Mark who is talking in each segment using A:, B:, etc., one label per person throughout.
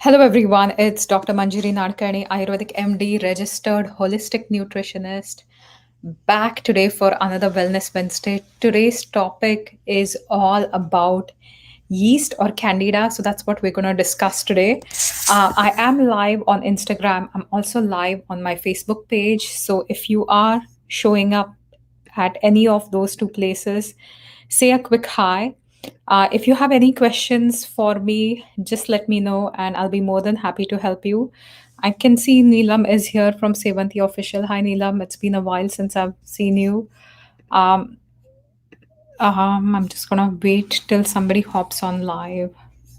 A: Hello, everyone. It's Dr. Manjiri Nadkarni, Ayurvedic MD, registered holistic nutritionist, back today for another Wellness Wednesday. Today's topic is all about yeast or candida. So that's what we're going to discuss today. I am live on Instagram. I'm also live on my Facebook page. So if you are showing up at any of those two places, say a quick hi. If you have any questions for me, just let me know and I'll be more than happy to help you. I can see Neelam is here from Sevanti Official. Hi, Neelam. It's been a while since I've seen you. Um, I'm just gonna wait till somebody hops on live.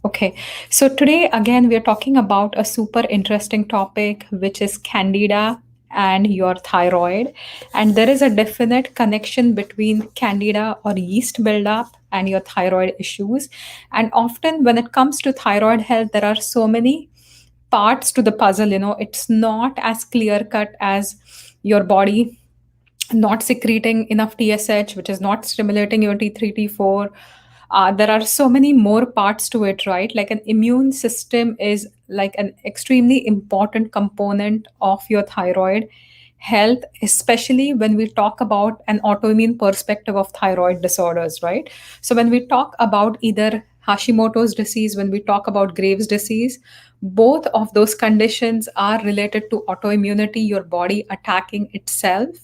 A: Okay, so today again we are talking about a super interesting topic, which is Candida and your thyroid. And there is a definite connection between Candida or yeast buildup and your thyroid issues. And often when it comes to thyroid health, there are so many parts to the puzzle. It's not as clear cut as your body not secreting enough TSH, which is not stimulating your T3, T4. There are so many more parts to it, right? Like an immune system is like an extremely important component of your thyroid health, especially when we talk about an autoimmune perspective of thyroid disorders, right? So when we talk about either Hashimoto's disease, when we talk about Graves' disease, both of those conditions are related to autoimmunity, your body attacking itself.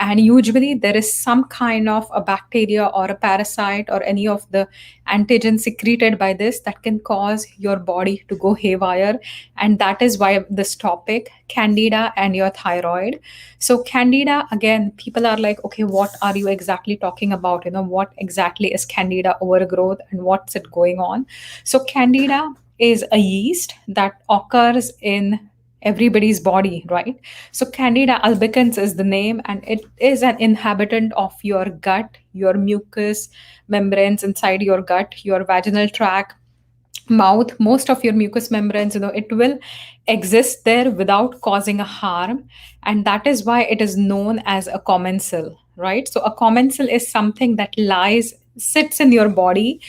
A: And usually there is some kind of a bacteria or a parasite or any of the antigen secreted by this that can cause your body to go haywire. And that is why this topic, Candida and your thyroid. So Candida, again, people are like, okay, what are you exactly talking about? What exactly is Candida overgrowth and what's it going on? So Candida is a yeast that occurs in everybody's body, right? So Candida albicans is the name, and it is an inhabitant of your gut, your mucous membranes inside your gut, your vaginal tract, mouth, most of your mucous membranes. It will exist there without causing a harm, and that is why it is known as a commensal, right? So a commensal is something that sits in your body,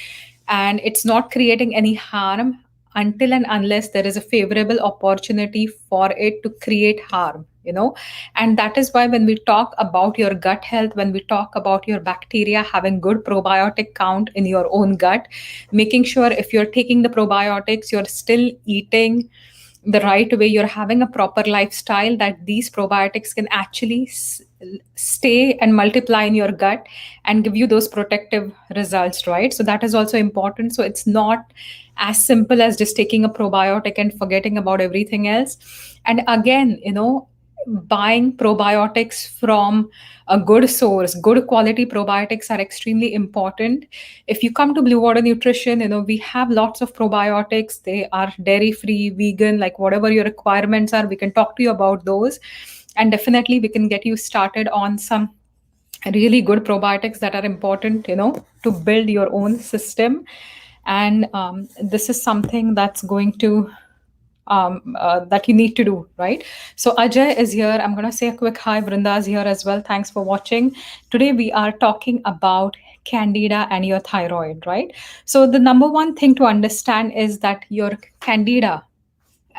A: and it's not creating any harm until and unless there is a favorable opportunity for it to create harm. And that is why when we talk about your gut health, when we talk about your bacteria having good probiotic count in your own gut, making sure if you're taking the probiotics, you're still eating the right way, you're having a proper lifestyle, that these probiotics can actually stay and multiply in your gut and give you those protective results, right? So that is also important. So it's not as simple as just taking a probiotic and forgetting about everything else. And again, buying probiotics from a good source, good quality probiotics are extremely important. If you come to Blue Water Nutrition, we have lots of probiotics. They are dairy free, vegan, like whatever your requirements are, we can talk to you about those. And definitely we can get you started on some really good probiotics that are important, to build your own system. And this is something that's going to that you need to do, right? So Ajay is here. I'm going to say a quick hi. Vrinda's here as well. Thanks for watching. Today we are talking about Candida and your thyroid, right? So the number one thing to understand is that your Candida,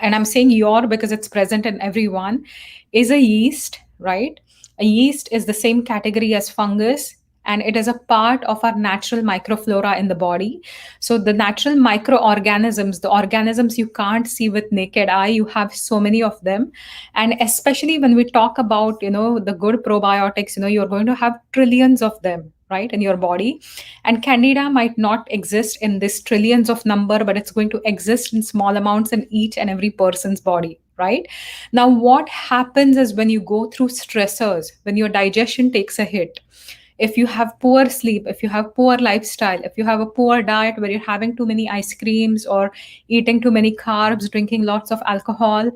A: and I'm saying your because it's present in everyone, is a yeast, right? A yeast is the same category as fungus, and it is a part of our natural microflora in the body. So the natural microorganisms, the organisms you can't see with naked eye, you have so many of them. And especially when we talk about, the good probiotics, you're going to have trillions of them, right, in your body. And Candida might not exist in this trillions of number, but it's going to exist in small amounts in each and every person's body, right? Now, what happens is when you go through stressors, when your digestion takes a hit, if you have poor sleep, if you have poor lifestyle, if you have a poor diet where you're having too many ice creams or eating too many carbs, drinking lots of alcohol,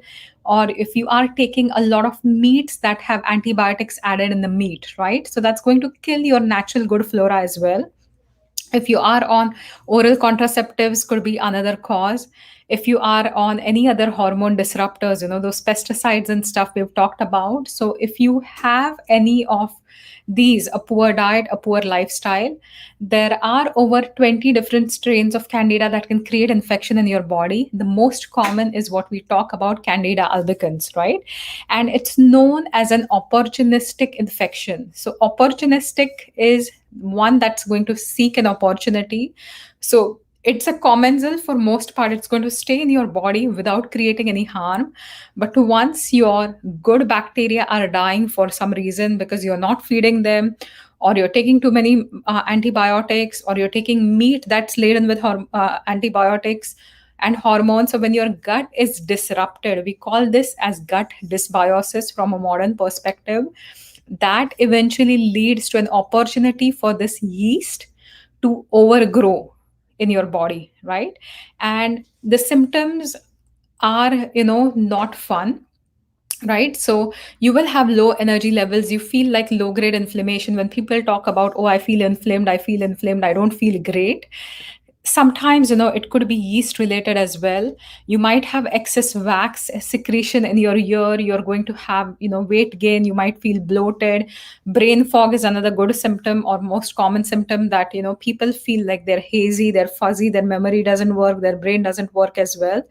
A: or if you are taking a lot of meats that have antibiotics added in the meat, right? So that's going to kill your natural good flora as well. If you are on oral contraceptives, could be another cause. If you are on any other hormone disruptors, those pesticides and stuff we've talked about. So if you have any of these: a poor diet, a poor lifestyle. There are over 20 different strains of Candida that can create infection in your body. The most common is what we talk about, Candida albicans, right? And it's known as an opportunistic infection. So, opportunistic is one that's going to seek an opportunity. So, it's a commensal. For most part, it's going to stay in your body without creating any harm. But once your good bacteria are dying for some reason, because you're not feeding them, or you're taking too many antibiotics, or you're taking meat that's laden with antibiotics and hormones, so when your gut is disrupted, we call this as gut dysbiosis from a modern perspective. That eventually leads to an opportunity for this yeast to overgrow in your body, right? And the symptoms are, not fun, right? So you will have low energy levels. You feel like low grade inflammation. When people talk about, oh, I feel inflamed, I don't feel great. Sometimes, it could be yeast related as well. You might have excess wax secretion in your ear. You're going to have, weight gain. You might feel bloated. Brain fog is another good symptom, or most common symptom, that, people feel like they're hazy, they're fuzzy, their memory doesn't work, their brain doesn't work as well,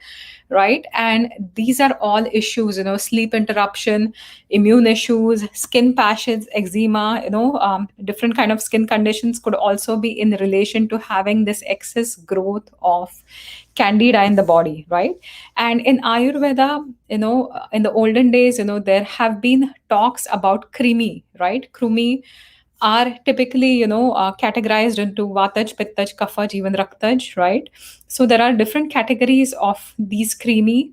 A: right? And these are all issues, sleep interruption, immune issues, skin patches, eczema, different kind of skin conditions could also be in relation to having this excess growth of Candida in the body, right? And in Ayurveda, in the olden days, there have been talks about krimi, right? Krumi are typically, categorized into Vataj, Pittaj, Kafaj, even Raktaj, right? So there are different categories of these krimi,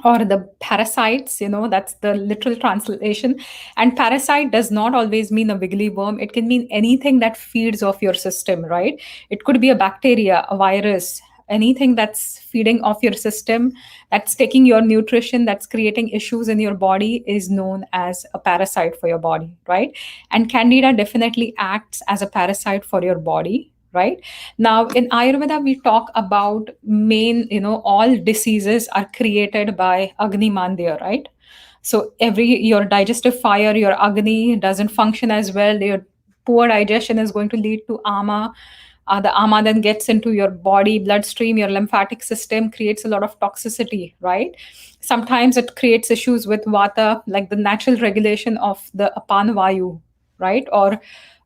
A: or the parasites, that's the literal translation. And parasite does not always mean a wiggly worm. It can mean anything that feeds off your system, right? It could be a bacteria, a virus, anything that's feeding off your system, that's taking your nutrition, that's creating issues in your body, is known as a parasite for your body, right? And Candida definitely acts as a parasite for your body, right? Now, in Ayurveda, we talk about main, all diseases are created by Agni Mandya, right? So your digestive fire, your Agni doesn't function as well. Your poor digestion is going to lead to ama. The ama then gets into your body, bloodstream, your lymphatic system, creates a lot of toxicity, right? Sometimes it creates issues with vata, like the natural regulation of the apan vayu, right? Or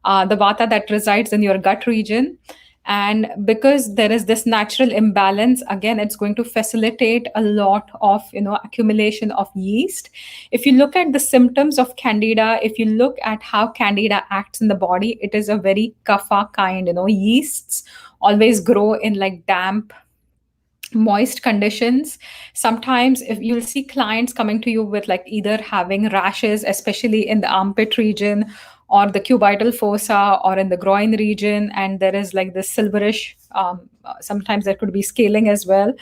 A: the vata that resides in your gut region. And because there is this natural imbalance, again, it's going to facilitate a lot of, accumulation of yeast. If you look at the symptoms of Candida, if you look at how Candida acts in the body, it is a very kapha kind. Yeasts always grow in like damp, moist conditions. Sometimes if you'll see clients coming to you with like either having rashes, especially in the armpit region, or the cubital fossa, or in the groin region, and there is like this silverish, sometimes there could be scaling as well.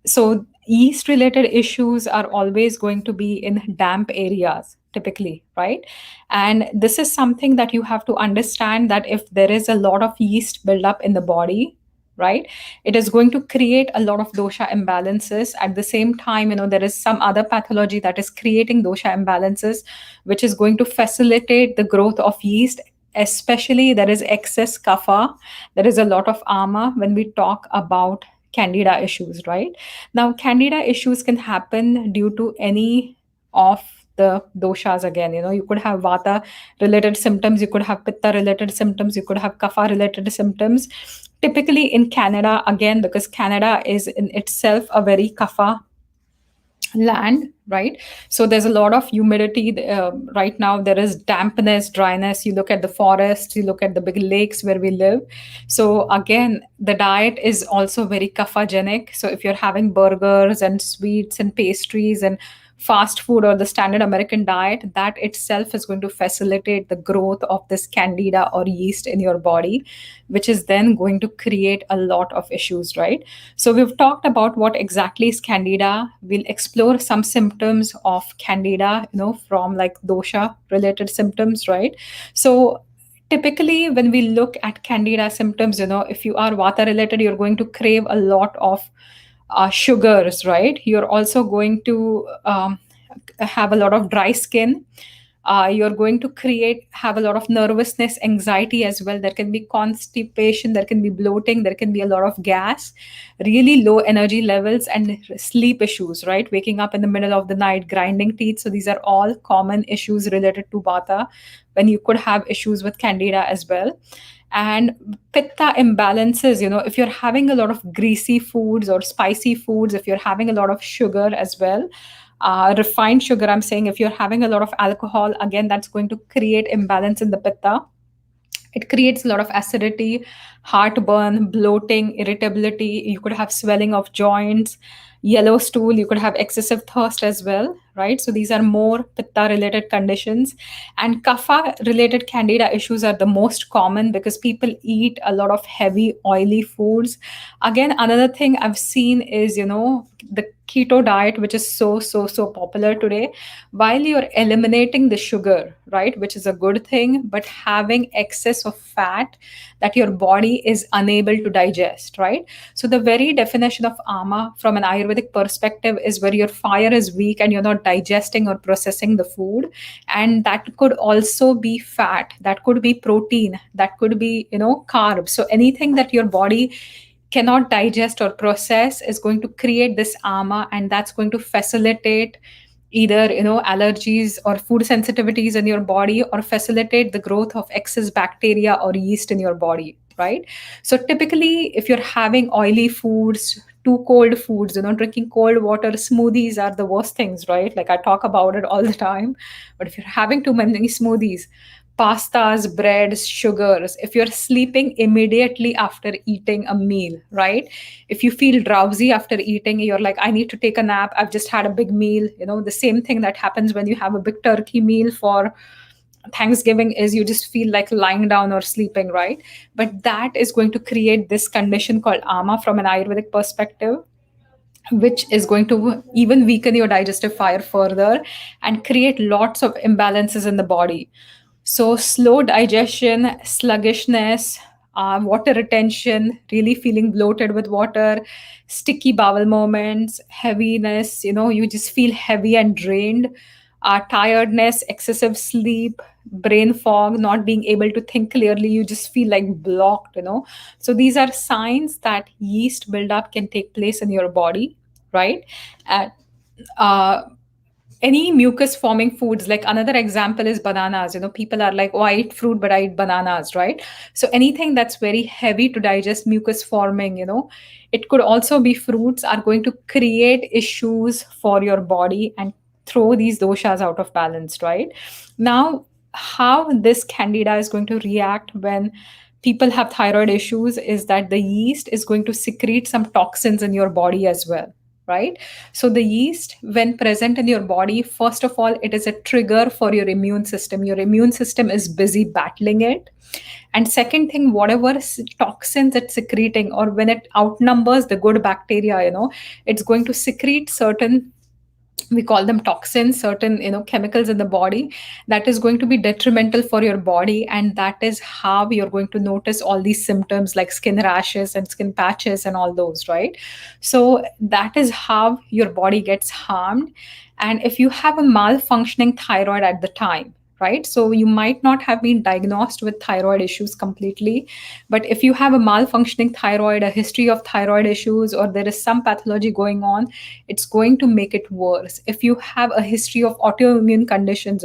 A: So yeast related issues are always going to be in damp areas typically, right? And this is something that you have to understand, that if there is a lot of yeast buildup in the body, right, it is going to create a lot of dosha imbalances. At the same time, there is some other pathology that is creating dosha imbalances, which is going to facilitate the growth of yeast. Especially there is excess kapha, there is a lot of ama when we talk about Candida issues, right? Now, Candida issues can happen due to any of the doshas. Again, you could have vata related symptoms, you could have pitta related symptoms, you could have kapha related symptoms. Typically in Canada, again, because Canada is in itself a very kapha land, right? So there's a lot of humidity. Right now there is dampness, dryness. You look at the forests, you look at the big lakes where we live. So again, the diet is also very kaphagenic. So if you're having burgers and sweets and pastries and fast food, or the standard American diet, that itself is going to facilitate the growth of this Candida or yeast in your body, which is then going to create a lot of issues, right? So we've talked about what exactly is Candida. We'll explore some symptoms of Candida, from like dosha related symptoms, right? So typically when we look at Candida symptoms, if you are vata related, you're going to crave a lot of sugars, right? You're also going to have a lot of dry skin. You're going to have a lot of nervousness, anxiety as well. There can be constipation, there can be bloating, there can be a lot of gas, really low energy levels, and sleep issues, right? Waking up in the middle of the night, grinding teeth. So these are all common issues related to vata, when you could have issues with candida as well. And pitta imbalances, if you're having a lot of greasy foods or spicy foods, if you're having a lot of sugar as well, refined sugar, I'm saying, if you're having a lot of alcohol, again, that's going to create imbalance in the pitta. It creates a lot of acidity, heartburn, bloating, irritability. You could have swelling of joints, yellow stool. You could have excessive thirst as well, right? So these are more pitta related conditions. And kapha related candida issues are the most common because people eat a lot of heavy, oily foods. Again, another thing I've seen is, the keto diet, which is so popular today. While you're eliminating the sugar, right, which is a good thing, but having excess of fat that your body is unable to digest, right? So the very definition of ama from an Ayurvedic perspective is where your fire is weak and you're not digesting or processing the food. And that could also be fat, that could be protein, that could be, carbs. So anything that your body cannot digest or process is going to create this ama, and that's going to facilitate either allergies or food sensitivities in your body, or facilitate the growth of excess bacteria or yeast in your body, right? So typically, if you're having oily foods, too cold foods, drinking cold water, smoothies are the worst things, right? Like, I talk about it all the time. But if you're having too many smoothies, pastas, breads, sugars, if you're sleeping immediately after eating a meal, right? If you feel drowsy after eating, you're like, I need to take a nap, I've just had a big meal. The same thing that happens when you have a big turkey meal for Thanksgiving is you just feel like lying down or sleeping, right? But that is going to create this condition called ama from an Ayurvedic perspective, which is going to even weaken your digestive fire further and create lots of imbalances in the body. So, slow digestion, sluggishness, water retention, really feeling bloated with water, sticky bowel movements, heaviness, you just feel heavy and drained, tiredness, excessive sleep, brain fog, not being able to think clearly, you just feel like blocked. So, these are signs that yeast buildup can take place in your body, right? And uh, any mucus forming foods, like another example is bananas. People are like, oh, I eat fruit but I eat bananas, right? So anything that's very heavy to digest, mucus forming, it could also be fruits, are going to create issues for your body and throw these doshas out of balance, right? Now, how this candida is going to react when people have thyroid issues is that the yeast is going to secrete some toxins in your body as well, right? So the yeast, when present in your body, first of all, it is a trigger for your immune system. Your immune system is busy battling it. And second thing, whatever toxins it's secreting, or when it outnumbers the good bacteria, it's going to secrete certain, we call them toxins, certain chemicals in the body that is going to be detrimental for your body. And that is how you're going to notice all these symptoms like skin rashes and skin patches and all those, right? So that is how your body gets harmed. And if you have a malfunctioning thyroid at the time, right, so you might not have been diagnosed with thyroid issues completely, but if you have a malfunctioning thyroid, a history of thyroid issues, or there is some pathology going on, it's going to make it worse. If you have a history of autoimmune conditions,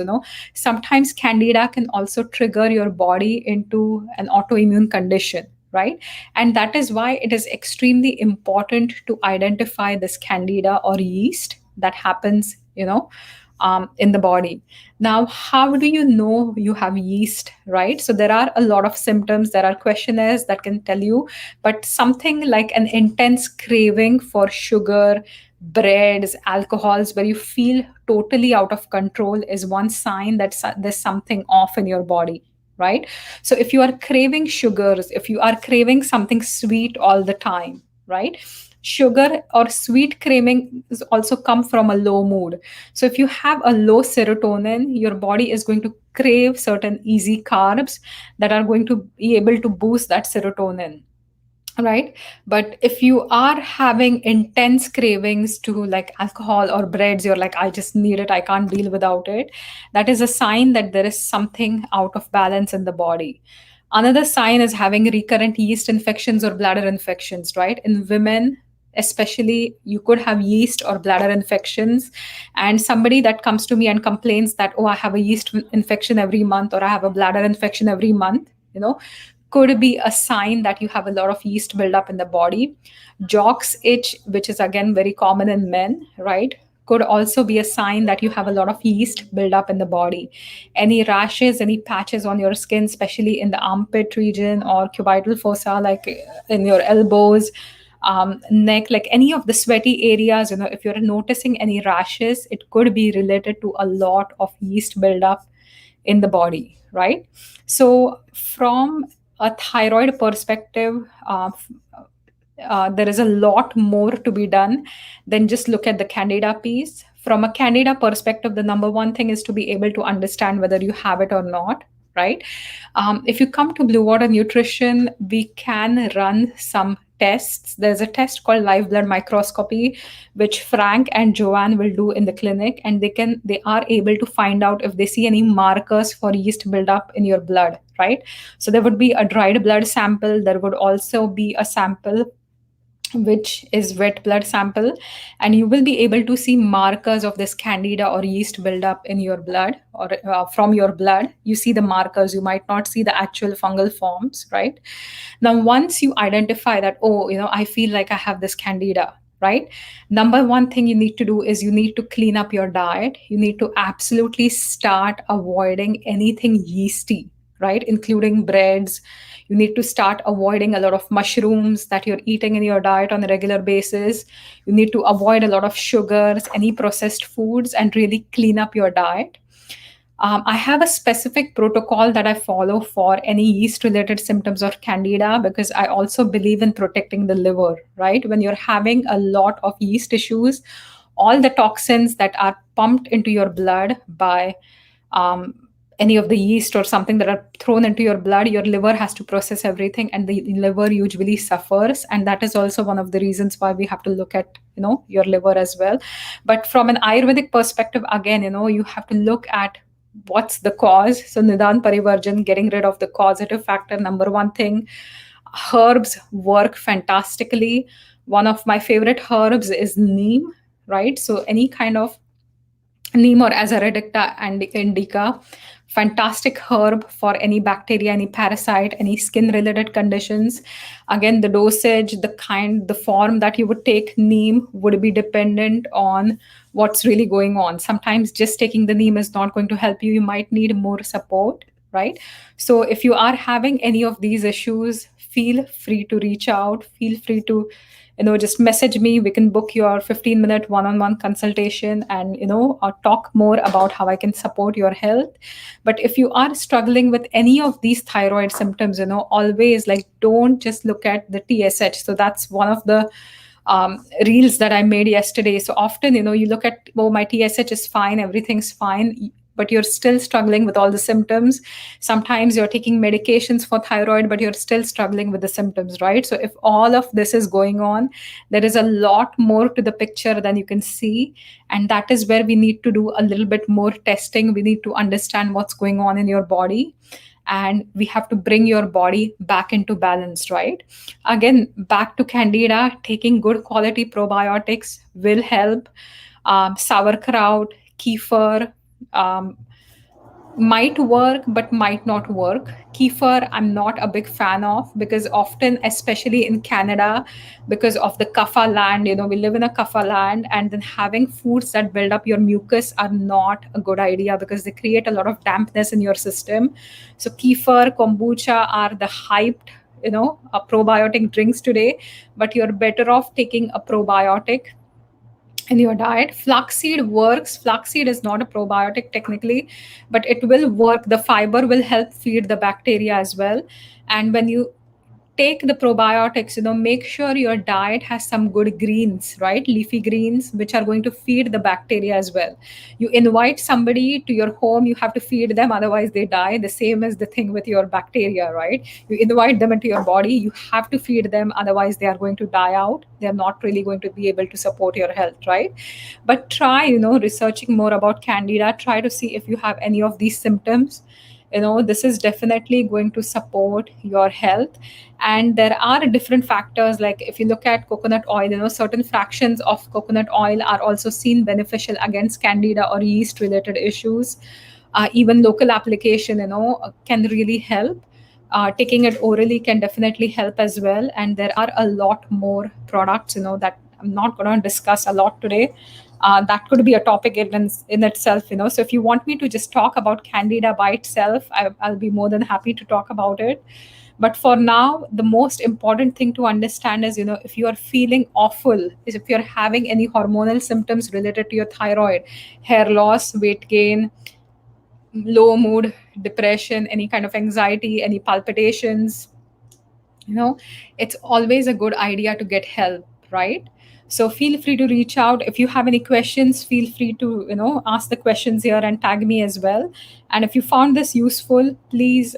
A: sometimes candida can also trigger your body into an autoimmune condition, right? And that is why it is extremely important to identify this candida or yeast that happens, in the body. Now, how do you know you have yeast, right? So there are a lot of symptoms, there are questionnaires that can tell you, but something like an intense craving for sugar, breads, alcohols, where you feel totally out of control, is one sign that there's something off in your body, right? So if you are craving sugars, if you are craving something sweet all the time, right? Sugar or sweet craving is also come from a low mood. So if you have a low serotonin, your body is going to crave certain easy carbs that are going to be able to boost that serotonin. right? But if you are having intense cravings to like alcohol or breads, you're like, I just need it, I can't deal without it, that is a sign that there is something out of balance in the body. Another sign is having recurrent yeast infections or bladder infections, right? In women especially, you could have yeast or bladder infections, and somebody that comes to me and complains that, oh, I have a yeast infection every month, or I have a bladder infection every month, could be a sign that you have a lot of yeast buildup in the body. Jock's itch, which is again very common in men, right, could also be a sign that you have a lot of yeast buildup in the body. Any rashes, any patches on your skin, especially in the armpit region or cubital fossa, like in your elbows, neck, like any of the sweaty areas, if you're noticing any rashes, it could be related to a lot of yeast buildup in the body, right? So, from a thyroid perspective, there is a lot more to be done than just look at the Candida piece. From a Candida perspective, the number one thing is to be able to understand whether you have it or not, right? If you come to Blue Water Nutrition, we can run some tests. There's a test called live blood microscopy, which Frank and Joanne will do in the clinic, and they are able to find out if they see any markers for yeast buildup in your blood, right? So there would be a dried blood sample. There would also be a sample which is wet blood sample, and you will be able to see markers of this candida or yeast buildup in your blood, or from your blood you see the markers, you might not see the actual fungal forms, right? Now once you identify that, oh, I feel like I have this candida, right, number one thing you need to do is you need to clean up your diet. You need to absolutely start avoiding anything yeasty, right, including breads. You need to start avoiding a lot of mushrooms that you're eating in your diet on a regular basis. You need to avoid a lot of sugars, any processed foods, and really clean up your diet. I have a specific protocol that I follow for any yeast related symptoms of candida, because I also believe in protecting the liver, right? When you're having a lot of yeast issues, all the toxins that are pumped into your blood by um, any of the yeast or something that are thrown into your blood, your liver has to process everything, and the liver usually suffers. And that is also one of the reasons why we have to look at your liver as well. But from an Ayurvedic perspective, again, you have to look at what's the cause. So nidan parivarjan, getting rid of the causative factor, number one thing. Herbs work fantastically. One of my favorite herbs is neem, right? So any kind of neem or azadirachta and indica, fantastic herb for any bacteria, any parasite, any skin related conditions. Again, the dosage, the form that you would take neem would be dependent on what's really going on. Sometimes just taking the neem is not going to help you. You might need more support, right? So if you are having any of these issues, feel free to reach out. Feel free to just message me. We can book your 15-minute one-on-one consultation, and talk more about how I can support your health. But if you are struggling with any of these thyroid symptoms, always, like, don't just look at the TSH. So that's one of the reels that I made yesterday. So often, you look at, oh, my TSH is fine, everything's fine, but you're still struggling with all the symptoms. Sometimes you're taking medications for thyroid, but you're still struggling with the symptoms, right? So if all of this is going on, there is a lot more to the picture than you can see. And that is where we need to do a little bit more testing. We need to understand what's going on in your body, and we have to bring your body back into balance, right? Again, back to candida, taking good quality probiotics will help. Sauerkraut, kefir, um, might work but might not work. Kefir, I'm not a big fan of, because often, especially in Canada, because of the kapha land, we live in a kapha land, and then having foods that build up your mucus are not a good idea, because they create a lot of dampness in your system. So kefir, kombucha are the hyped probiotic drinks today, but you're better off taking a probiotic in your diet. Flaxseed works. Flaxseed is not a probiotic technically, but it will work. The fiber will help feed the bacteria as well. And when you take the probiotics, make sure your diet has some good greens, right? Leafy greens, which are going to feed the bacteria as well. You invite somebody to your home, you have to feed them, otherwise they die. The same is the thing with your bacteria, right? You invite them into your body, you have to feed them, otherwise they are going to die out. They're not really going to be able to support your health, right? But try, researching more about Candida. Try to see if you have any of these symptoms. This is definitely going to support your health. And there are different factors, like if you look at coconut oil, certain fractions of coconut oil are also seen beneficial against Candida or yeast related issues. Even local application, can really help. Taking it orally can definitely help as well. And there are a lot more products, that I'm not going to discuss a lot today. That could be a topic in itself, So if you want me to just talk about Candida by itself, I'll be more than happy to talk about it. But for now, the most important thing to understand is, if you are feeling awful, is if you're having any hormonal symptoms related to your thyroid, hair loss, weight gain, low mood, depression, any kind of anxiety, any palpitations, you know it's always a good idea to get help, right? So feel free to reach out. If you have any questions, feel free to ask the questions here and tag me as well. And if you found this useful, please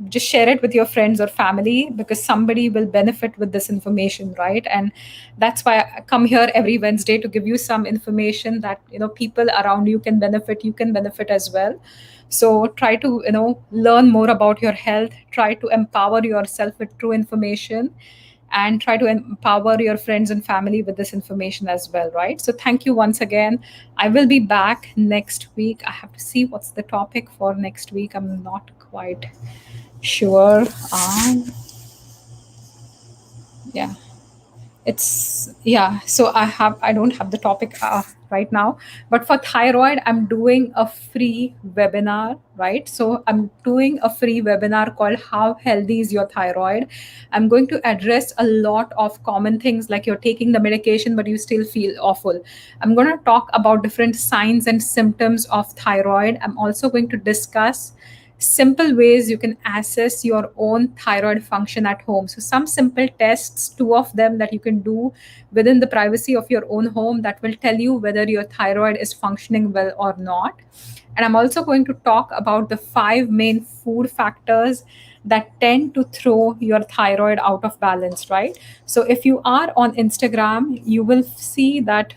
A: just share it with your friends or family, because somebody will benefit with this information, right? And that's why I come here every Wednesday, to give you some information that people around you can benefit, you can benefit as well. So try to learn more about your health, try to empower yourself with true information, and try to empower your friends and family with this information as well, right? So thank you once again. I will be back next week. I have to see what's the topic for next week. I'm not quite sure. Yeah, it's yeah. So I don't have the topic right now, but for thyroid, I'm doing a free webinar, right? So I'm doing a free webinar called How Healthy is Your Thyroid. I'm going to address a lot of common things, like you're taking the medication but you still feel awful. I'm going to talk about different signs and symptoms of thyroid. I'm also going to discuss simple ways you can assess your own thyroid function at home. So, some simple tests, two of them that you can do within the privacy of your own home, that will tell you whether your thyroid is functioning well or not. And I'm also going to talk about the 5 main food factors that tend to throw your thyroid out of balance, right? So, if you are on Instagram, you will see that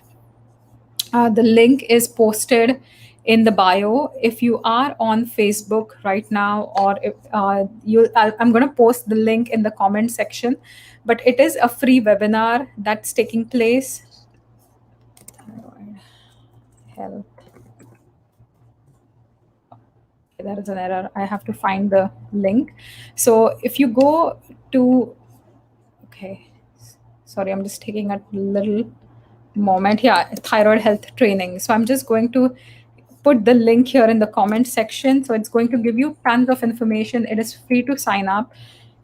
A: the link is posted in the bio. If you are on Facebook right now, or if I'm going to post the link in the comment section. But it is a free webinar that's taking place. Thyroid health. There is an error. I have to find the link. So if you go to, okay, sorry, I'm just taking a little moment. Yeah, thyroid health training. So I'm just going to put the link here in the comment section. So it's going to give you tons of information. It is free to sign up.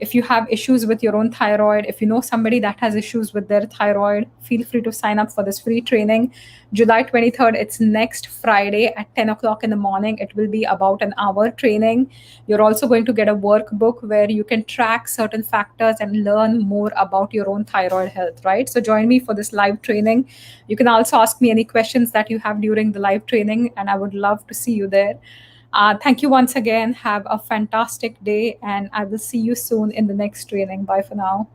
A: If you have issues with your own thyroid, if you know somebody that has issues with their thyroid, feel free to sign up for this free training. July 23rd, it's next Friday at 10 o'clock in the morning. It will be about an hour training. You're also going to get a workbook where you can track certain factors and learn more about your own thyroid health, right? So join me for this live training. You can also ask me any questions that you have during the live training, and I would love to see you there. Thank you once again. Have a fantastic day, and I will see you soon in the next training. Bye for now.